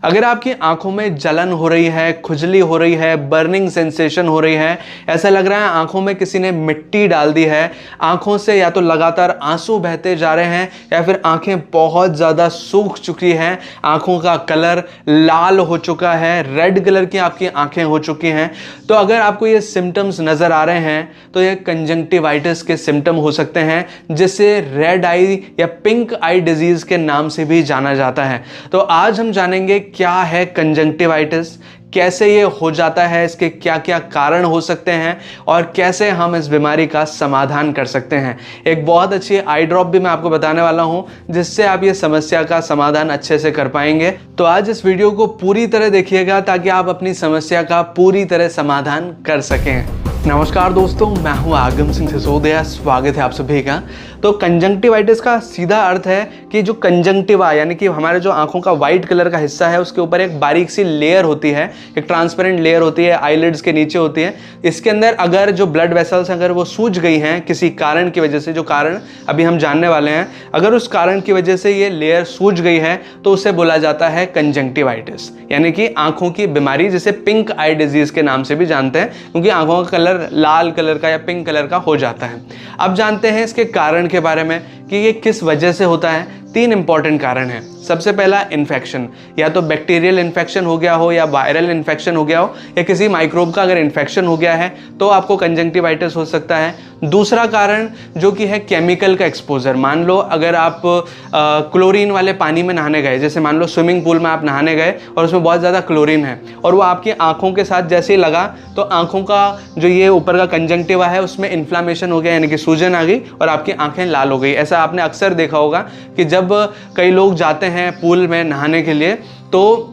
अगर आपकी आंखों में जलन हो रही है, खुजली हो रही है, बर्निंग सेंसेशन हो रही है, ऐसा लग रहा है आंखों में किसी ने मिट्टी डाल दी है, आंखों से या तो लगातार आंसू बहते जा रहे हैं या फिर आंखें बहुत ज़्यादा सूख चुकी हैं, आंखों का कलर लाल हो चुका है, रेड कलर की आपकी आंखें हो चुकी हैं, तो अगर आपको ये सिम्टम्स नज़र आ रहे हैं तो ये कंजंक्टिवाइटिस के सिम्टम हो सकते हैं, जिसे रेड आई या पिंक आई डिजीज के नाम से भी जाना जाता है। तो आज हम जानेंगे क्या है कंजंक्टिवाइटिस, कैसे ये हो जाता है, इसके क्या क्या कारण हो सकते हैं और कैसे हम इस बीमारी का समाधान कर सकते हैं। एक बहुत अच्छी आई ड्रॉप भी मैं आपको बताने वाला हूं जिससे आप ये समस्या का समाधान अच्छे से कर पाएंगे। तो आज इस वीडियो को पूरी तरह देखिएगा ताकि आप अपनी समस्या का पूरी तरह समाधान कर सकें। नमस्कार दोस्तों, मैं हूं आगम सिंह सिसोदिया, स्वागत है आप सभी का। तो कंजंक्टिवाइटिस का सीधा अर्थ है कि जो कंजंक्टिवा यानी कि हमारे जो आंखों का वाइट कलर का हिस्सा है उसके ऊपर एक बारीक सी लेयर होती है, एक ट्रांसपेरेंट लेयर होती है, आईलिड्स के नीचे होती है। इसके अंदर अगर जो ब्लड वेसल्स अगर वो सूज गई हैं किसी कारण की वजह से, जो कारण अभी हम जानने वाले हैं, अगर उस कारण की वजह से ये लेयर सूज गई है तो उसे बोला जाता है कंजंक्टिवाइटिस, यानी कि आंखों की बीमारी, जिसे पिंक आई डिजीज के नाम से भी जानते हैं क्योंकि आंखों का कलर लाल कलर का या पिंक कलर का हो जाता है। अब जानते हैं इसके कारण के बारे में कि ये किस वजह से होता है। 3 इंपॉर्टेंट कारण हैं। सबसे पहला इन्फेक्शन, या तो बैक्टीरियल इन्फेक्शन हो गया हो या वायरल इन्फेक्शन हो गया हो या किसी माइक्रोब का अगर इन्फेक्शन हो गया है तो आपको कंजंक्टिवाइटिस हो सकता है। दूसरा कारण जो कि है केमिकल का एक्सपोजर। मान लो अगर आप क्लोरीन वाले पानी में नहाने गए, जैसे मान लो स्विमिंग पूल में आप नहाने गए और उसमें बहुत ज़्यादा क्लोरीन है और वो आपकी आंखों के साथ जैसे ही लगा तो आंखों का जो ये ऊपर का कंजंक्टिवा है उसमें इन्फ्लामेशन हो गया, यानी कि सूजन आ गई और आपकी आंखें लाल हो गई। ऐसा आपने अक्सर देखा होगा कि जब कई लोग जाते हैं पूल में नहाने के लिए तो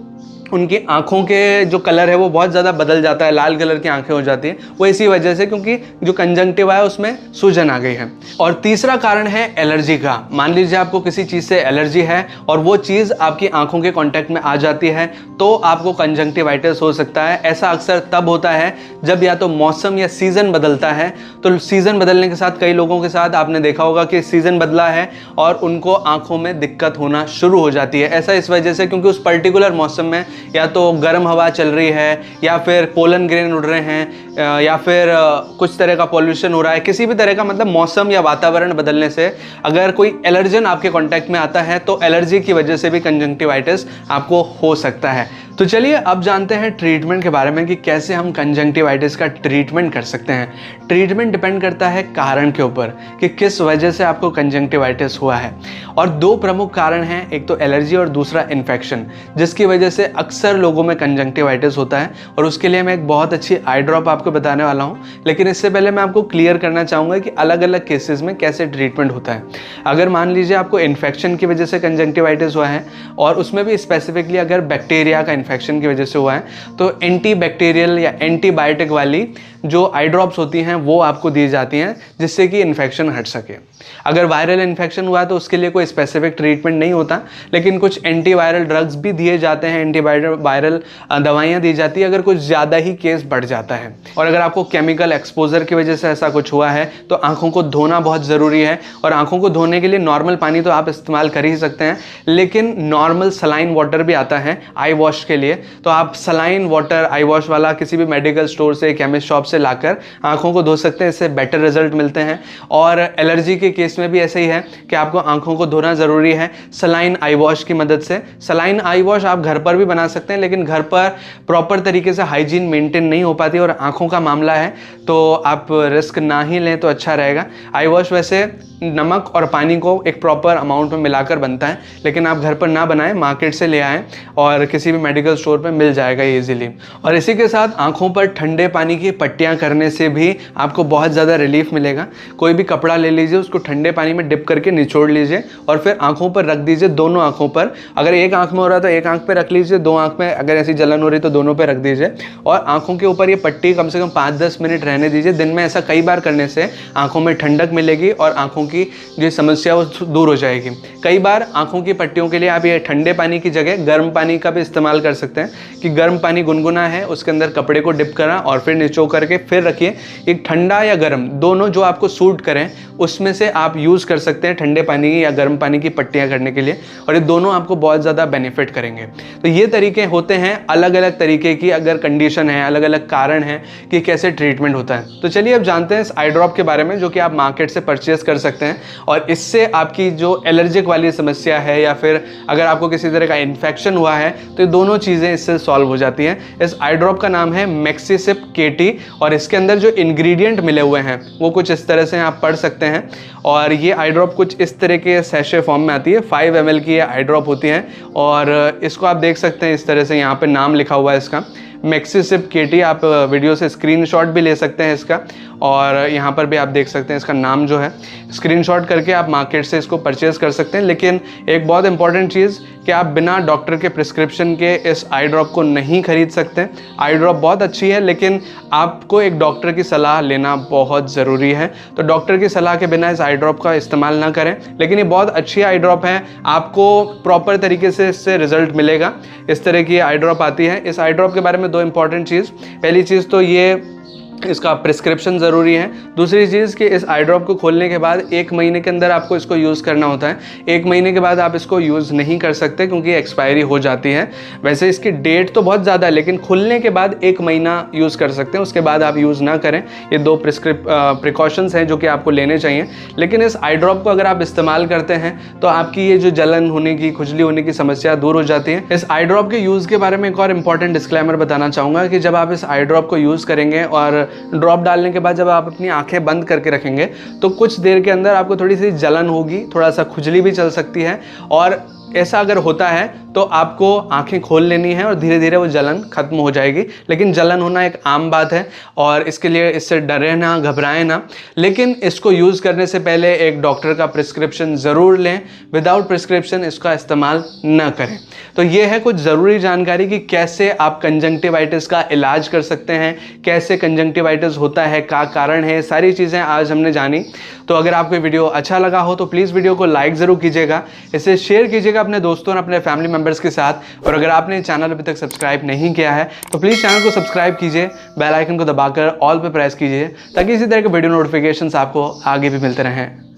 उनकी आंखों के जो कलर है वो बहुत ज़्यादा बदल जाता है, लाल कलर की आंखें हो जाती हैं। वो इसी वजह से, क्योंकि जो कंजंक्टिवा है उसमें सूजन आ गई है। और तीसरा कारण है एलर्जी का। मान लीजिए आपको किसी चीज़ से एलर्जी है और वो चीज़ आपकी आंखों के कांटेक्ट में आ जाती है तो आपको कंजंक्टिवाइटिस हो सकता है। ऐसा अक्सर तब होता है जब या तो मौसम या सीज़न बदलता है। तो सीज़न बदलने के साथ कई लोगों के साथ आपने देखा होगा कि सीज़न बदला है और उनको आंखों में दिक्कत होना शुरू हो जाती है। ऐसा इस वजह से क्योंकि उस पर्टिकुलर मौसम में या तो गर्म हवा चल रही है या फिर पोलन ग्रेन उड़ रहे हैं या फिर कुछ तरह का पॉल्यूशन हो रहा है, किसी भी तरह का मतलब मौसम या वातावरण बदलने से अगर कोई एलर्जन आपके कांटेक्ट में आता है तो एलर्जी की वजह से भी कंजंक्टिवाइटिस आपको हो सकता है। तो चलिए अब जानते हैं ट्रीटमेंट के बारे में कि कैसे हम कंजंक्टिवाइटिस का ट्रीटमेंट कर सकते हैं। ट्रीटमेंट डिपेंड करता है कारण के ऊपर कि किस वजह से आपको कंजंक्टिवाइटिस हुआ है। और 2 प्रमुख कारण हैं, एक तो एलर्जी और दूसरा इन्फेक्शन, जिसकी वजह से अक्सर लोगों में कंजंक्टिवाइटिस होता है। और उसके लिए मैं एक बहुत अच्छी आई ड्रॉप आपको बताने वाला हूँ, लेकिन इससे पहले मैं आपको क्लियर करना चाहूँगा कि अलग अलग केसेस में कैसे ट्रीटमेंट होता है। अगर मान लीजिए आपको इन्फेक्शन की वजह से कंजंक्टिवाइटिस हुआ है और उसमें भी स्पेसिफिकली अगर बैक्टीरिया का इन्फेक्शन की वजह से हुआ है तो एंटीबैक्टीरियल या एंटीबायोटिक वाली जो आई ड्रॉप्स होती हैं वो आपको दी जाती हैं जिससे कि इन्फेक्शन हट सके। अगर वायरल इन्फेक्शन हुआ तो उसके लिए कोई स्पेसिफिक ट्रीटमेंट नहीं होता, लेकिन कुछ एंटीवायरल ड्रग्स भी दिए जाते हैं, एंटीवायरल दवाइयाँ दी जाती है अगर कुछ ज़्यादा ही केस बढ़ जाता है। और अगर आपको केमिकल एक्सपोजर की वजह से ऐसा कुछ हुआ है तो आंखों को धोना बहुत ज़रूरी है। और आंखों को धोने के लिए नॉर्मल पानी तो आप इस्तेमाल कर ही सकते हैं, लेकिन नॉर्मल सलाइन वाटर भी आता है आई वॉश के लिए। तो आप सलाइन वाटर आई वॉश वाला किसी भी मेडिकल स्टोर से, केमिस्ट शॉप से लाकर आंखों को धो सकते हैं, इससे बेटर रिजल्ट मिलते हैं। और एलर्जी के केस में भी ऐसे ही है कि आपको आंखों को धोना ज़रूरी है सलाइन आई वॉश की मदद से। सलाइन आई वॉश आप घर पर भी बना सकते हैं, लेकिन घर पर प्रॉपर तरीके से हाइजीन मेंटेन नहीं हो पाती और आंखों का मामला है तो आप रिस्क ना ही लें तो अच्छा रहेगा। आई वॉश वैसे नमक और पानी को एक प्रॉपर अमाउंट में मिलाकर बनता है, लेकिन आप घर पर ना बनाएं, मार्केट से ले आएँ और किसी भी मेडिकल स्टोर पर मिल जाएगा ईजिली। और इसी के साथ आंखों पर ठंडे पानी की पट्टियाँ करने से भी आपको बहुत ज़्यादा रिलीफ मिलेगा। कोई भी कपड़ा ले लीजिए, उसको ठंडे पानी में डिप करके निचोड़ लीजिए और फिर आंखों पर रख दीजिए, दोनों आंखों पर। अगर एक आंख में हो रहा है तो एक आंख पे रख लीजिए, 2 आंख में अगर ऐसी जलन हो रही तो दोनों पे रख दीजिए और आंखों के ऊपर ये पट्टी कम से कम 5-10 मिनट रहने दीजिए। दिन में ऐसा कई बार करने से आंखों में ठंडक मिलेगी और आंखों की जो समस्या वो दूर हो जाएगी। कई बार आंखों की पट्टियों के लिए आप ये ठंडे पानी की जगह गर्म पानी का भी इस्तेमाल कर सकते हैं कि गर्म पानी गुनगुना है, उसके अंदर कपड़े को डिप करा और फिर निचो करके करके फिर रखिए। एक ठंडा या गर्म दोनों जो आपको सूट करें उसमें से आप यूज़ कर सकते हैं ठंडे पानी की या गर्म पानी की पट्टियाँ करने के लिए, और ये दोनों आपको बहुत ज़्यादा बेनिफिट करेंगे। तो ये तरीके होते हैं, अलग अलग तरीके की अगर कंडीशन है, अलग अलग कारण है कि कैसे ट्रीटमेंट होता है। तो चलिए अब जानते हैं इस आई ड्रॉप के बारे में, जो कि आप मार्केट से परचेस कर सकते हैं और इससे आपकी जो एलर्जिक वाली समस्या है या फिर अगर आपको किसी तरह का इन्फेक्शन हुआ है तो ये दोनों चीज़ें इससे सॉल्व हो जाती हैं। इस आई ड्रॉप का नाम है मैक्सिसिप केटी और इसके अंदर जो इंग्रेडिएंट मिले हुए हैं वो कुछ इस तरह से आप पढ़ सकते हैं। और ये आई ड्रॉप कुछ इस तरह के सैशे फॉर्म में आती है, 5 ml की ये आई ड्रॉप होती है और इसको आप देख सकते हैं इस तरह से यहाँ पे नाम लिखा हुआ है इसका मैक्सिसिप केटी। आप वीडियो से स्क्रीनशॉट भी ले सकते हैं इसका और यहाँ पर भी आप देख सकते हैं इसका नाम जो है, स्क्रीनशॉट करके आप मार्केट से इसको परचेज़ कर सकते हैं। लेकिन एक बहुत इंपॉर्टेंट चीज़ कि आप बिना डॉक्टर के प्रिस्क्रिप्शन के इस आई ड्रॉप को नहीं खरीद सकते। आई ड्रॉप बहुत अच्छी है लेकिन आपको एक डॉक्टर की सलाह लेना बहुत ज़रूरी है, तो डॉक्टर की सलाह के बिना इस आई ड्रॉप का इस्तेमाल ना करें। लेकिन ये बहुत अच्छी आई ड्रॉप है, आपको प्रॉपर तरीके से इससे रिजल्ट मिलेगा। इस तरह की आई ड्रॉप आती है। इस आई ड्रॉप के बारे में 2 इंपॉर्टेंट चीज़, पहली चीज़ तो ये इसका प्रिस्क्रिप्शन ज़रूरी है। दूसरी चीज़ कि इस आई ड्रॉप को खोलने के बाद 1 महीने के अंदर आपको इसको यूज़ करना होता है। 1 महीने के बाद आप इसको यूज़ नहीं कर सकते क्योंकि एक्सपायरी हो जाती है। वैसे इसकी डेट तो बहुत ज़्यादा है लेकिन खुलने के बाद 1 महीना यूज़ कर सकते हैं, उसके बाद आप यूज़ ना करें। ये 2 प्रिकॉशंस हैं जो कि आपको लेने चाहिए। लेकिन इस आई ड्रॉप को अगर आप इस्तेमाल करते हैं तो आपकी ये जो जलन होने की, खुजली होने की समस्या दूर हो जाती है। इस आई ड्रॉप के यूज़ के बारे में एक और इम्पॉर्टेंट डिस्क्लेमर बताना चाहूँगा कि जब आप इस आई ड्रॉप को यूज़ करेंगे और ड्रॉप डालने के बाद जब आप अपनी आंखें बंद करके रखेंगे तो कुछ देर के अंदर आपको थोड़ी सी जलन होगी, थोड़ा सा खुजली भी चल सकती है और ऐसा अगर होता है तो आपको आंखें खोल लेनी है और धीरे धीरे वो जलन खत्म हो जाएगी। लेकिन जलन होना एक आम बात है और इसके लिए इससे डरे ना, घबराएं ना। लेकिन इसको यूज़ करने से पहले एक डॉक्टर का प्रिस्क्रिप्शन ज़रूर लें, विदाउट प्रिस्क्रिप्शन इसका इस्तेमाल न करें। तो ये है कुछ ज़रूरी जानकारी कि कैसे आप कंजंक्टिवाइटिस का इलाज कर सकते हैं, कैसे कंजंक्टिवाइटिस होता है, क्या कारण है, सारी चीज़ें आज हमने जानी। तो अगर आपको वीडियो अच्छा लगा हो तो प्लीज़ वीडियो को लाइक ज़रूर कीजिएगा, इसे शेयर कीजिएगा अपने दोस्तों और अपने फैमिली मेम्बर्स के साथ। और अगर आपने चैनल अभी तक सब्सक्राइब नहीं किया है तो प्लीज़ चैनल को सब्सक्राइब कीजिए, बेल आइकन को दबाकर ऑल पे प्रेस कीजिए ताकि इसी तरह के वीडियो नोटिफिकेशंस आपको आगे भी मिलते रहें।